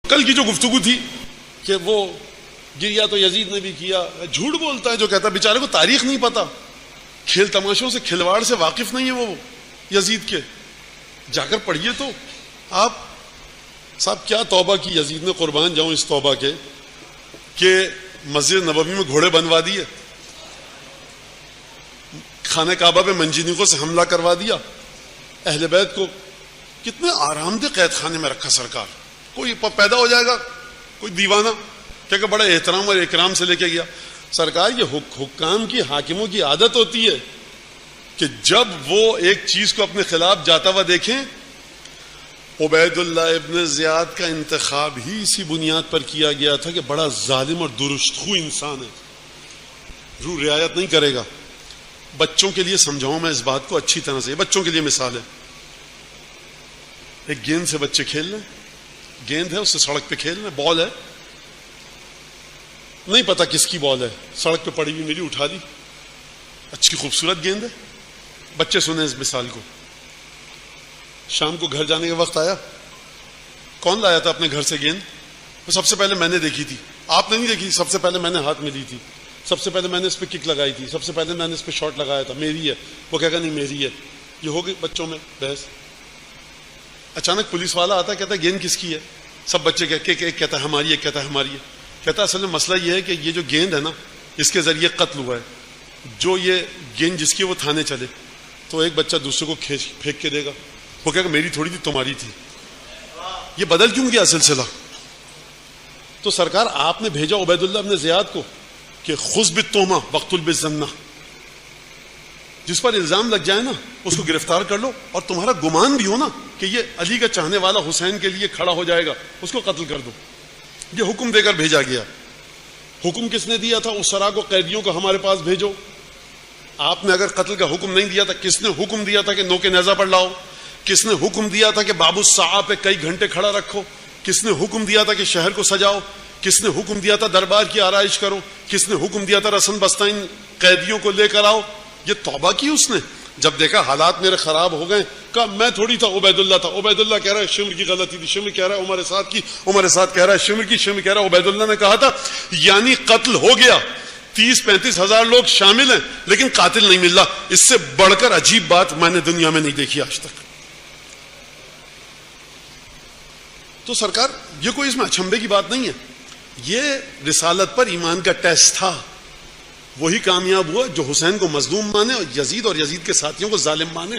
کل کی جو گفتگو تھی کہ وہ گریا تو یزید نے بھی کیا، جھوٹ بولتا ہے جو کہتا ہے، بیچارے کو تاریخ نہیں پتا، کھیل تماشوں سے کھلواڑ سے واقف نہیں ہے وہ یزید کے، جا کر پڑھیے تو آپ صاحب کیا توبہ کی یزید نے، قربان جاؤں اس توبہ کے کہ مسجد نبوی میں گھوڑے بنوا دیے، خانہ کعبہ پہ منجنیقوں سے حملہ کروا دیا، اہل بیت کو کتنے آرام دہ قید خانے میں رکھا سرکار، کوئی پیدا ہو جائے گا کوئی دیوانہ کہ بڑا احترام اور اکرام سے لے کے گیا سرکار۔ یہ حکام کی حاکموں کی عادت ہوتی ہے کہ جب وہ ایک چیز کو اپنے خلاف جاتا ہوا دیکھیں، عبید اللہ ابن زیاد کا انتخاب ہی اسی بنیاد پر کیا گیا تھا کہ بڑا ظالم اور درست خو انسان ہے، روح رعایت نہیں کرے گا۔ بچوں کے لیے سمجھاؤں میں اس بات کو اچھی طرح سے، بچوں کے لیے مثال ہے، ایک گیند سے بچے کھیل رہے ہیں، گیند ہے اس سے سڑک پہ کھیل رہے ہیں، بال ہے، نہیں پتا کس کی بال ہے، سڑک پہ پڑی ہوئی میری اٹھا لی، اچھی خوبصورت گیند ہے، بچے سنیں اس مثال کو۔ شام کو گھر جانے کا وقت آیا، کون لایا تھا اپنے گھر سے گیند؟ وہ سب سے پہلے میں نے دیکھی تھی، آپ نے نہیں دیکھی، سب سے پہلے میں نے ہاتھ میں لی تھی، سب سے پہلے میں نے اس پہ کک لگائی تھی، سب سے پہلے میں نے اس پہ شاٹ لگایا تھا، میری ہے۔ وہ کہے گا نہیں میری ہے، یہ ہو گئی بچوں میں بحث۔ اچانک پولیس والا آتا ہے، کہتا ہے گیند کس کی ہے؟ سب بچے ایک کہتا ہے ہماری ہے، کہتا ہے ہماری ہے، کہتا ہے اصل میں مسئلہ یہ ہے کہ یہ جو گیند ہے نا اس کے ذریعے قتل ہوا ہے، جو یہ گیند جس کی وہ تھانے چلے تو ایک بچہ دوسرے کو پھینک کے دے گا، وہ کہے گا میری تھوڑی تھی تمہاری تھی۔ یہ بدل کیوں گیا سلسلہ؟ تو سرکار آپ نے بھیجا عبید اللہ ابن زیاد کو کہ خذ بالتہمہ واقتل بالظنہ، جس پر الزام لگ جائے نا اس کو گرفتار کر لو، اور تمہارا گمان بھی ہو نا کہ یہ علی کا چاہنے والا حسین کے لیے کھڑا ہو جائے گا اس کو قتل کر دو۔ یہ حکم دے کر بھیجا گیا۔ حکم کس نے دیا تھا؟ اسرا کو، قیدیوں کو ہمارے پاس بھیجو۔ آپ نے اگر قتل کا حکم نہیں دیا تھا، کس نے حکم دیا تھا کہ نوکے نیزہ پر لاؤ؟ کس نے حکم دیا تھا کہ باب الساعہ پہ کئی گھنٹے کھڑا رکھو؟ کس نے حکم دیا تھا کہ شہر کو سجاؤ؟ کس نے حکم دیا تھا دربار کی آرائش کرو؟ کس نے حکم دیا تھا رسن بستین قیدیوں کو لے کر آؤ؟ یہ توبہ کی اس نے، جب دیکھا حالات میرے خراب ہو گئے، کہا میں تھوڑی تھا، عبید اللہ تھا، عبید اللہ کہہ رہا ہے شمر کی غلطی تھی، شمر کہہ رہا ہے عمر سعد کی، عمر سعد کہہ رہا ہے شمر کی، شمر کہہ رہا ہے عبید اللہ نے کہا تھا، یعنی قتل ہو گیا، 30-35 ہزار لوگ شامل ہیں لیکن قاتل نہیں مل رہا۔ اس سے بڑھ کر عجیب بات میں نے دنیا میں نہیں دیکھی آج تک۔ تو سرکار یہ کوئی اس میں اچھمبے کی بات نہیں ہے، یہ رسالت پر ایمان کا ٹیسٹ تھا، وہی کامیاب ہوا جو حسین کو مظلوم مانے اور یزید کے ساتھیوں کو ظالم مانے۔